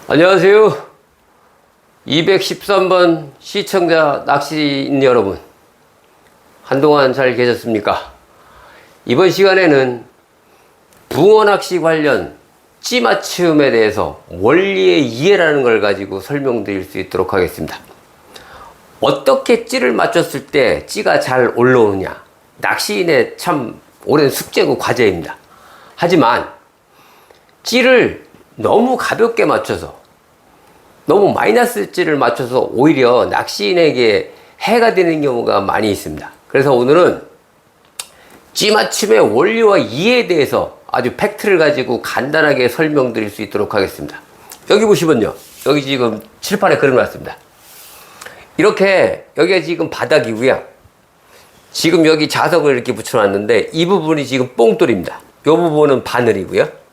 안녕하세요. 213번 시청자 낚시인 여러분, 한동안 잘 계셨습니까? 이번 시간에는 붕어 낚시 관련 찌 맞춤에 대해서 원리의 이해라는 걸 가지고 설명드릴 수 있도록 하겠습니다. 어떻게 찌를 맞췄을 때 찌가 잘 올라오느냐, 낚시인의 참 오랜 숙제고 과제입니다. 하지만 찌를 너무 가볍게 맞춰서, 너무 마이너스 찌를 맞춰서 오히려 낚시인에게 해가 되는 경우가 많이 있습니다. 그래서 오늘은 찌 맞춤의 원리와 이해에 대해서 아주 팩트를 가지고 간단하게 설명드릴 수 있도록 하겠습니다. 여기 보시면요, 여기 지금 칠판에 그려놨습니다. 이렇게 여기가 지금 바닥이고요, 지금 여기 자석을 이렇게 붙여놨는데 이 부분이 지금 뽕돌입니다. 이 부분은 바늘이고요,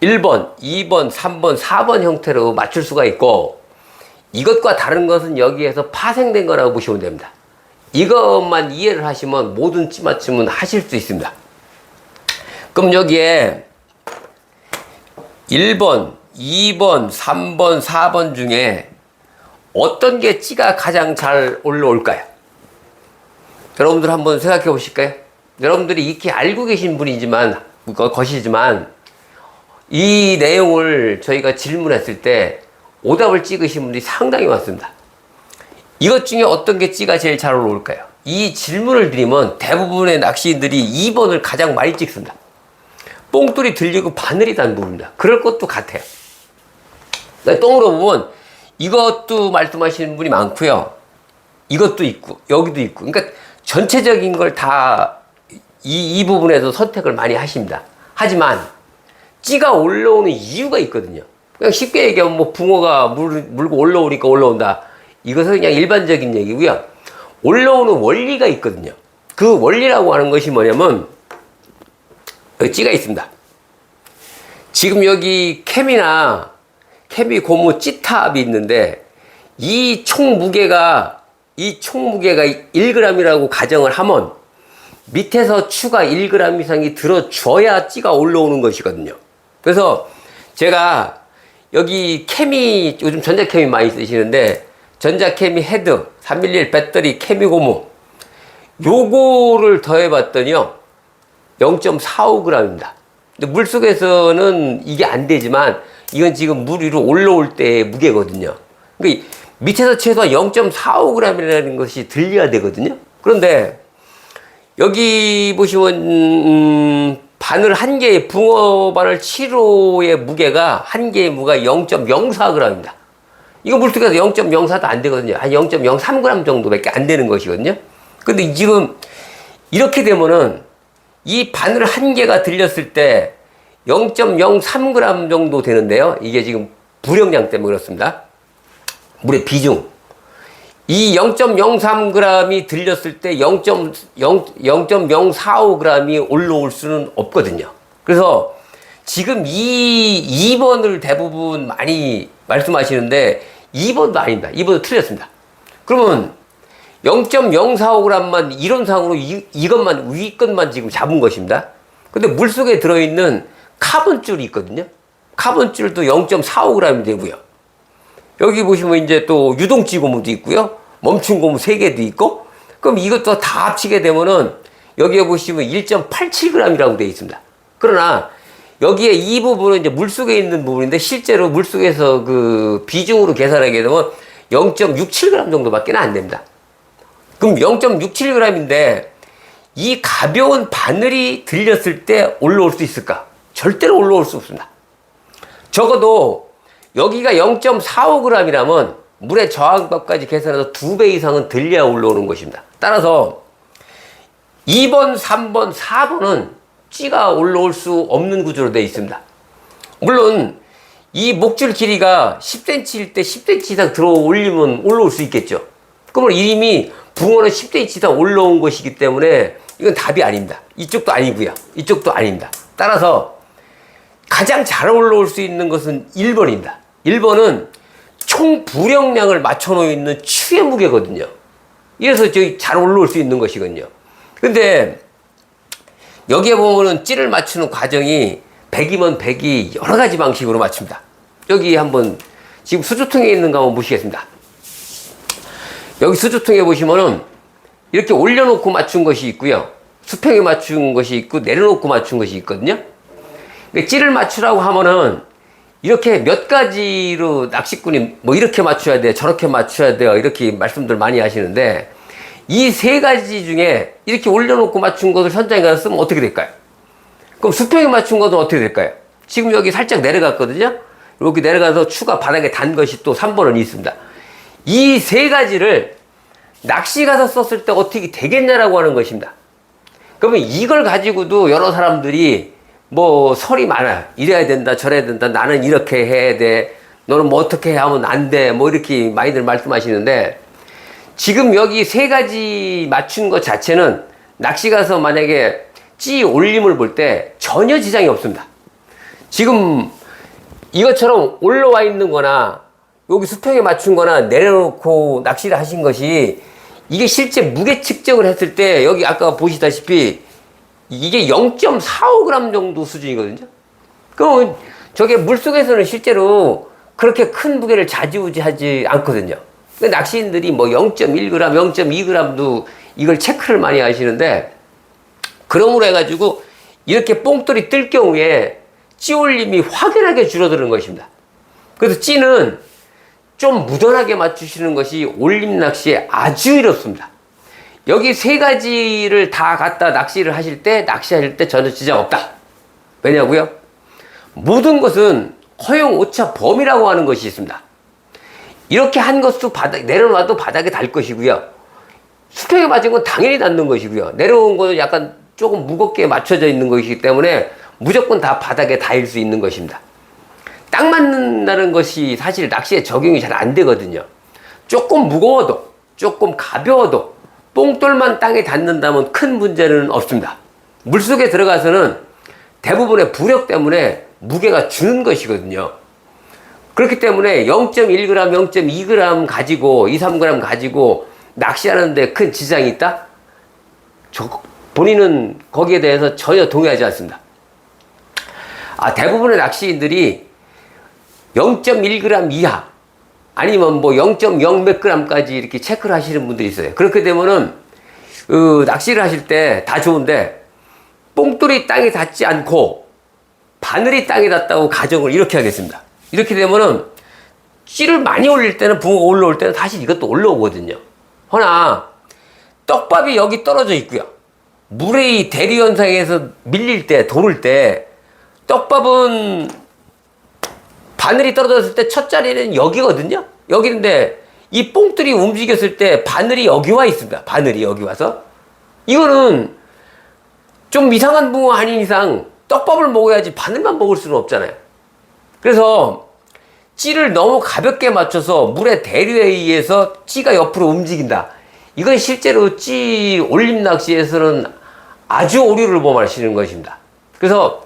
1번, 2번, 3번, 4번 형태로 맞출 수가 있고, 이것과 다른 것은 여기에서 파생된 거라고 보시면 됩니다. 이것만 이해를 하시면 모든 찌 맞춤은 하실 수 있습니다. 그럼 여기에 1번, 2번, 3번, 4번 중에 어떤 게 찌가 가장 잘 올라올까요? 여러분들 한번 생각해 보실까요? 여러분들이 익히 알고 계신 분이지만, 것이지만, 이 내용을 저희가 질문했을 때 오답을 찍으신 분들이 상당히 많습니다. 이것 중에 어떤 게 찌가 제일 잘 올라올까요? 이 질문을 드리면 대부분의 낚시인들이 2번을 가장 많이 찍습니다. 뽕돌이 들리고 바늘이 단 부분입니다. 그럴 것도 같아요. 또 물어보면 이것도 말씀하시는 분이 많고요, 이것도 있고 여기도 있고, 그러니까 전체적인 걸 다 이 부분에서 선택을 많이 하십니다. 하지만 찌가 올라오는 이유가 있거든요. 그냥 쉽게 얘기하면 뭐 붕어가 물고 올라오니까 올라온다, 이것은 그냥 일반적인 얘기고요. 올라오는 원리가 있거든요. 그 원리라고 하는 것이 뭐냐면, 여기 찌가 있습니다. 지금 여기 캠이나 캠이 고무 찌탑이 있는데 이 총 무게가 1g이라고 가정을 하면 밑에서 추가 1g 이상이 들어줘야 찌가 올라오는 것이거든요. 그래서 제가 여기 캠이, 요즘 전자캠이 많이 쓰시는데 전자캠이 헤드 311 배터리 캠이 고무 요거를 더해 봤더니요 0.45g입니다. 근데 물속에서는 이게 안 되지만 이건 지금 물 위로 올라올 때의 무게거든요. 그러니까 밑에서 최소한 0.45g이라는 것이 들려야 되거든요. 그런데 여기 보시면 바늘 한 개의, 붕어 바늘 7호의 무게가, 한 개의 무게가 0.04g입니다. 이거 물속에서 0.04도 안 되거든요. 한 0.03g 정도밖에 안 되는 것이거든요. 근데 지금 이렇게 되면은 이 바늘 한 개가 들렸을 때 0.03g 정도 되는데요. 이게 지금 불용량 때문에 그렇습니다. 물의 비중. 이 0.03g이 들렸을 때 0.045g이 올라올 수는 없거든요. 그래서 지금 이 2번을 대부분 많이 말씀하시는데 2번도 아닙니다. 2번도 틀렸습니다. 그러면 0.045g만 이론상으로 이것만, 위 것만 지금 잡은 것입니다. 근데 물속에 들어있는 카본줄이 있거든요. 카본줄도 0.45g이 되고요. 여기 보시면 이제 또 유동치 고무도 있고요, 멈춘 고무 3개도 있고, 그럼 이것도 다 합치게 되면은 여기에 보시면 1.87g이라고 되어 있습니다. 그러나 여기에 이 부분은 이제 물속에 있는 부분인데 실제로 물속에서 그 비중으로 계산하게 되면 0.67g 정도밖에 안 됩니다. 그럼 0.67g인데 이 가벼운 바늘이 들렸을 때 올라올 수 있을까? 절대로 올라올 수 없습니다. 적어도 여기가 0.45g이라면 물의 저항값까지 계산해서 2배 이상은 들려야 올라오는 것입니다. 따라서 2번, 3번, 4번은 찌가 올라올 수 없는 구조로 되어 있습니다. 물론 이 목줄 길이가 10cm일 때 10cm 이상 들어 올리면 올라올 수 있겠죠. 그러면 이미 붕어는 10cm 이상 올라온 것이기 때문에 이건 답이 아닙니다. 이쪽도 아니고요, 이쪽도 아닙니다. 따라서 가장 잘 올라올 수 있는 것은 1번입니다. 1번은 총 부령량을 맞춰놓고 있는 추의 무게거든요. 이래서 저기 잘 올라올 수 있는 것이거든요. 근데 여기에 보면은 찌를 맞추는 과정이 100이면 100이 여러 가지 방식으로 맞춥니다. 여기 한번 지금 수조통에 있는 거 한번 보시겠습니다. 여기 수조통에 보시면은 이렇게 올려놓고 맞춘 것이 있고요. 수평에 맞춘 것이 있고 내려놓고 맞춘 것이 있거든요. 그러니까 찌를 맞추라고 하면은 이렇게 몇 가지로 낚시꾼이 뭐 이렇게 맞춰야 돼, 저렇게 맞춰야 돼요. 이렇게 말씀들 많이 하시는데 이 세 가지 중에 이렇게 올려놓고 맞춘 것을 현장에 가서 쓰면 어떻게 될까요? 그럼 수평에 맞춘 것은 어떻게 될까요? 지금 여기 살짝 내려갔거든요. 이렇게 내려가서 추가 바닥에 단 것이 또 3번은 있습니다. 이 세 가지를 낚시 가서 썼을 때 어떻게 되겠냐라고 하는 것입니다. 그러면 이걸 가지고도 여러 사람들이 뭐 설이 많아요. 이래야 된다, 저래야 된다, 나는 이렇게 해야 돼, 너는 뭐 어떻게 하면 안 돼, 뭐 이렇게 많이들 말씀하시는데 지금 여기 세 가지 맞춘 것 자체는 낚시 가서 만약에 찌 올림을 볼 때 전혀 지장이 없습니다. 지금 이것처럼 올라와 있는 거나 여기 수평에 맞춘 거나 내려놓고 낚시를 하신 것이 이게 실제 무게 측정을 했을 때 여기 아까 보시다시피 이게 0.45g 정도 수준이거든요. 그럼 저게 물속에서는 실제로 그렇게 큰 무게를 좌지우지하지 않거든요. 낚시인들이 뭐 0.1g, 0.2g도 이걸 체크를 많이 하시는데 그러므로 해가지고 이렇게 뽕돌이 뜰 경우에 찌올림이 확연하게 줄어드는 것입니다. 그래서 찌는 좀 무던하게 맞추시는 것이 올림 낚시에 아주 이롭습니다. 여기 세 가지를 다 갖다 낚시를 하실 때, 낚시하실 때 전혀 지장 없다. 왜냐고요? 모든 것은 허용 오차 범위라고 하는 것이 있습니다. 이렇게 한 것도 내려놔도 바닥에 닿을 것이고요. 수평에 맞은 건 당연히 닿는 것이고요. 내려온 것은 약간 조금 무겁게 맞춰져 있는 것이기 때문에 무조건 다 바닥에 닿을 수 있는 것입니다. 딱 맞는다는 것이 사실 낚시에 적용이 잘 안 되거든요. 조금 무거워도, 조금 가벼워도 뽕돌만 땅에 닿는다면 큰 문제는 없습니다. 물속에 들어가서는 대부분의 부력 때문에 무게가 주는 것이거든요. 그렇기 때문에 0.1g, 0.2g 가지고 2, 3g 가지고 낚시하는데 큰 지장이 있다? 본인은 거기에 대해서 전혀 동의하지 않습니다. 대부분의 낚시인들이 0.1g 이하 아니면 뭐 0.0 몇 g까지 이렇게 체크를 하시는 분들이 있어요. 그렇게 되면은 낚시를 하실 때 다 좋은데 뽕돌이 땅에 닿지 않고 바늘이 땅에 닿았다고 가정을 이렇게 하겠습니다. 이렇게 되면은 찌를 많이 올릴 때는 붕어가 올라올 때는 사실 이것도 올라오거든요. 허나 떡밥이 여기 떨어져 있고요. 물의 대류 현상에서 밀릴 때, 도를 때 떡밥은 바늘이 떨어졌을 때 첫 자리는 여기거든요. 여기인데 이 뽕돌이 움직였을 때 바늘이 여기 와 있습니다. 바늘이 여기 와서 이거는 좀 이상한 붕어 아닌 이상 떡밥을 먹어야지 바늘만 먹을 수는 없잖아요. 그래서 찌를 너무 가볍게 맞춰서 물의 대류에 의해서 찌가 옆으로 움직인다. 이건 실제로 찌 올림 낚시에서는 아주 오류를 범하시는 것입니다. 그래서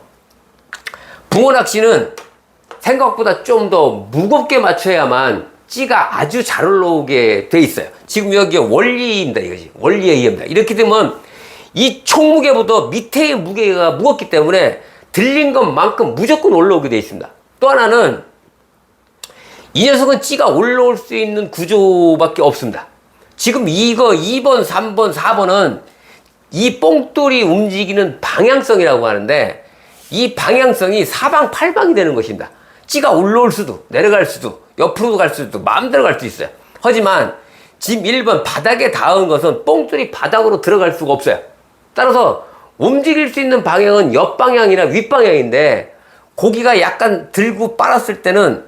붕어 낚시는 생각보다 좀 더 무겁게 맞춰야만 찌가 아주 잘 올라오게 돼 있어요. 지금 여기 원리입니다. 이것이 원리에 의합니다. 이렇게 되면 이 총무게보다 밑에의 무게가 무겁기 때문에 들린 것만큼 무조건 올라오게 돼 있습니다. 또 하나는 이 녀석은 찌가 올라올 수 있는 구조밖에 없습니다. 지금 이거 2번, 3번, 4번은 이 뽕돌이 움직이는 방향성이라고 하는데 이 방향성이 사방팔방이 되는 것입니다. 찌가 올라올 수도 내려갈 수도 옆으로 갈 수도 마음대로 갈 수 있어요. 하지만 지금 1번 바닥에 닿은 것은 뽕돌이 바닥으로 들어갈 수가 없어요. 따라서 움직일 수 있는 방향은 옆방향이나 윗방향인데 고기가 약간 들고 빨았을 때는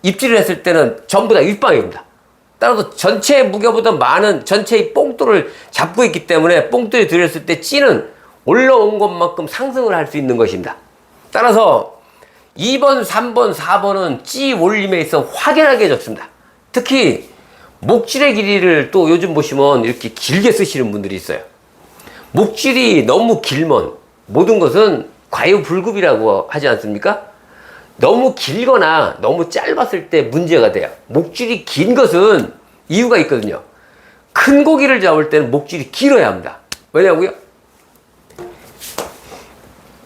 입질을 했을 때는 전부 다 윗방향입니다. 따라서 전체 무게보다 많은 전체의 뽕돌을 잡고 있기 때문에 뽕돌이 들었을 때 찌는 올라온 것만큼 상승을 할 수 있는 것입니다. 따라서 2번, 3번, 4번은 찌 올림에 있어 확연하게 적습니다. 특히 목줄의 길이를 또 요즘 보시면 이렇게 길게 쓰시는 분들이 있어요. 목줄이 너무 길면 모든 것은 과유불급이라고 하지 않습니까? 너무 길거나 너무 짧았을 때 문제가 돼요. 목줄이 긴 것은 이유가 있거든요. 큰 고기를 잡을 때는 목줄이 길어야 합니다. 왜냐고요?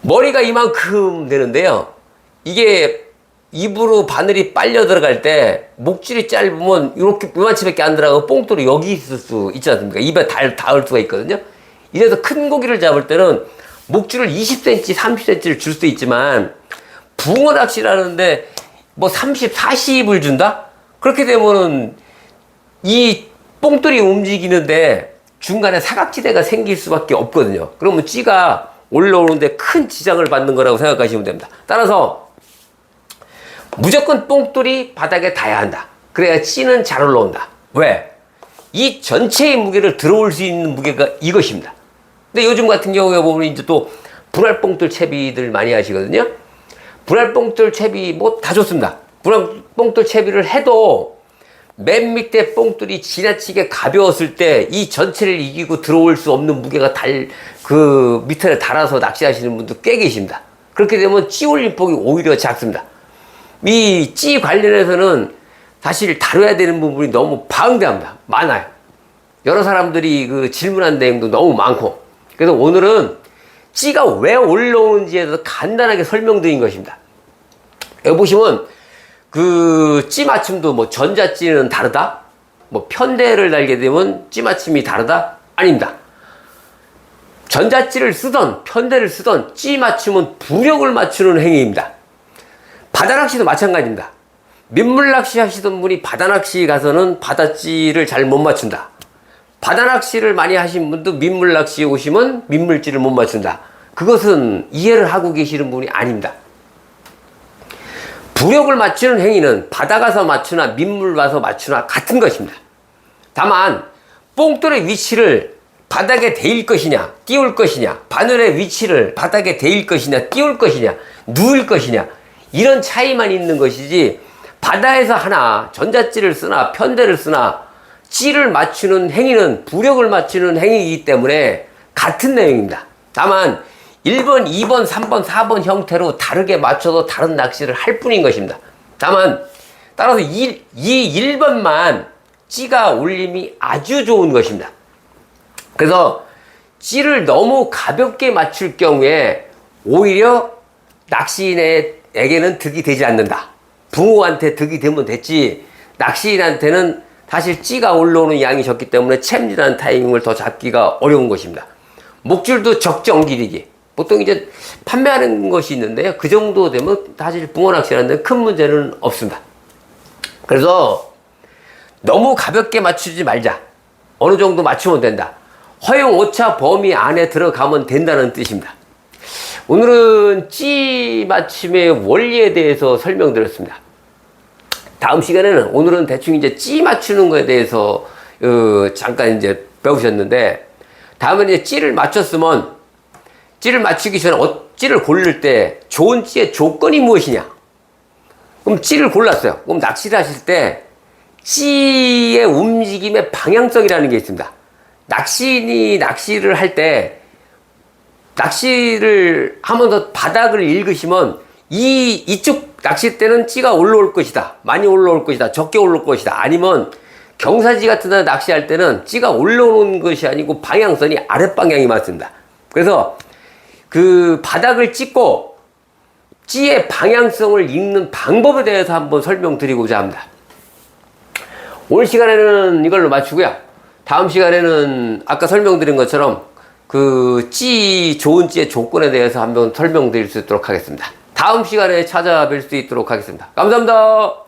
머리가 이만큼 되는데요. 이게 입으로 바늘이 빨려 들어갈 때 목줄이 짧으면 이렇게 이만치밖에 안 들어가고 뽕돌이 여기 있을 수 있지 않습니까? 입에 닿을 수가 있거든요. 이래서 큰 고기를 잡을 때는 목줄을 20cm, 30cm를 줄 수 있지만 붕어 낚시를 하는데 뭐 30, 40을 준다? 그렇게 되면은 이 뽕돌이 움직이는데 중간에 사각지대가 생길 수밖에 없거든요. 그러면 찌가 올라오는데 큰 지장을 받는 거라고 생각하시면 됩니다. 따라서 무조건 뽕돌이 바닥에 닿아야 한다. 그래야 찌는 잘 올라온다. 왜? 이 전체의 무게를 들어올 수 있는 무게가 이것입니다. 근데 요즘 같은 경우에 보면 이제 또 분할뽕돌 채비들 많이 하시거든요. 분할뽕돌 채비 뭐 다 좋습니다. 분할뽕돌 채비를 해도 맨 밑에 뽕돌이 지나치게 가벼웠을 때 이 전체를 이기고 들어올 수 없는 무게가 그 밑에 달아서 낚시하시는 분도 꽤 계십니다. 그렇게 되면 찌 올림 폭이 오히려 작습니다. 이 찌 관련해서는 사실 다뤄야 되는 부분이 너무 방대합니다. 많아요. 여러 사람들이 그 질문한 내용도 너무 많고. 그래서 오늘은 찌가 왜 올라오는지에 대해서 간단하게 설명드린 것입니다. 여기 보시면 그 찌 맞춤도 뭐 전자찌는 다르다? 뭐 편대를 달게 되면 찌 맞춤이 다르다? 아닙니다. 전자찌를 쓰던 편대를 쓰던 찌 맞춤은 부력을 맞추는 행위입니다. 바다낚시도 마찬가지입니다. 민물낚시 하시던 분이 바다낚시 가서는 바다찌를 잘 못 맞춘다. 바다낚시를 많이 하신 분도 민물낚시에 오시면 민물찌를 못 맞춘다. 그것은 이해를 하고 계시는 분이 아닙니다. 부력을 맞추는 행위는 바다 가서 맞추나 민물 가서 맞추나 같은 것입니다. 다만 뽕돌의 위치를 바닥에 대일 것이냐 띄울 것이냐, 바늘의 위치를 바닥에 대일 것이냐 띄울 것이냐 누울 것이냐, 이런 차이만 있는 것이지 바다에서 하나 전자찌를 쓰나 편대를 쓰나 찌를 맞추는 행위는 부력을 맞추는 행위이기 때문에 같은 내용입니다. 다만 1번, 2번, 3번, 4번 형태로 다르게 맞춰서 다른 낚시를 할 뿐인 것입니다. 다만 따라서 이 1번만 찌가 올림이 아주 좋은 것입니다. 그래서 찌를 너무 가볍게 맞출 경우에 오히려 낚시인에게는 득이 되지 않는다. 붕어한테 득이 되면 됐지, 낚시인한테는 사실 찌가 올라오는 양이 적기 때문에 챔질하는 타이밍을 더 잡기가 어려운 것입니다. 목줄도 적정 길이기. 보통 이제 판매하는 것이 있는데요. 그 정도 되면 사실 붕어 낚시하는데 큰 문제는 없습니다. 그래서 너무 가볍게 맞추지 말자. 어느 정도 맞추면 된다. 허용 오차 범위 안에 들어가면 된다는 뜻입니다. 오늘은 찌 맞춤의 원리에 대해서 설명드렸습니다. 다음 시간에는 오늘은 대충 이제 찌 맞추는 거에 대해서 잠깐 이제 배우셨는데, 다음에 이제 찌를 맞췄으면 찌를 맞추기 전에 찌를 고를 때 좋은 찌의 조건이 무엇이냐? 그럼 찌를 골랐어요. 그럼 낚시를 하실 때 찌의 움직임의 방향성이라는 게 있습니다. 낚시인이 낚시를 할 때 낚시를 하면서 바닥을 읽으시면 이쪽 낚싯대는 찌가 올라올 것이다, 많이 올라올 것이다, 적게 올라올 것이다, 아니면 경사지 같은 데 낚시할 때는 찌가 올라오는 것이 아니고 방향성이 아랫방향이 맞습니다. 그래서 그 바닥을 찍고 찌의 방향성을 읽는 방법에 대해서 한번 설명드리고자 합니다. 오늘 시간에는 이걸로 마치고요. 다음 시간에는 아까 설명드린 것처럼 그 좋은 찌의 조건에 대해서 한번 설명드릴 수 있도록 하겠습니다. 다음 시간에 찾아뵐 수 있도록 하겠습니다. 감사합니다.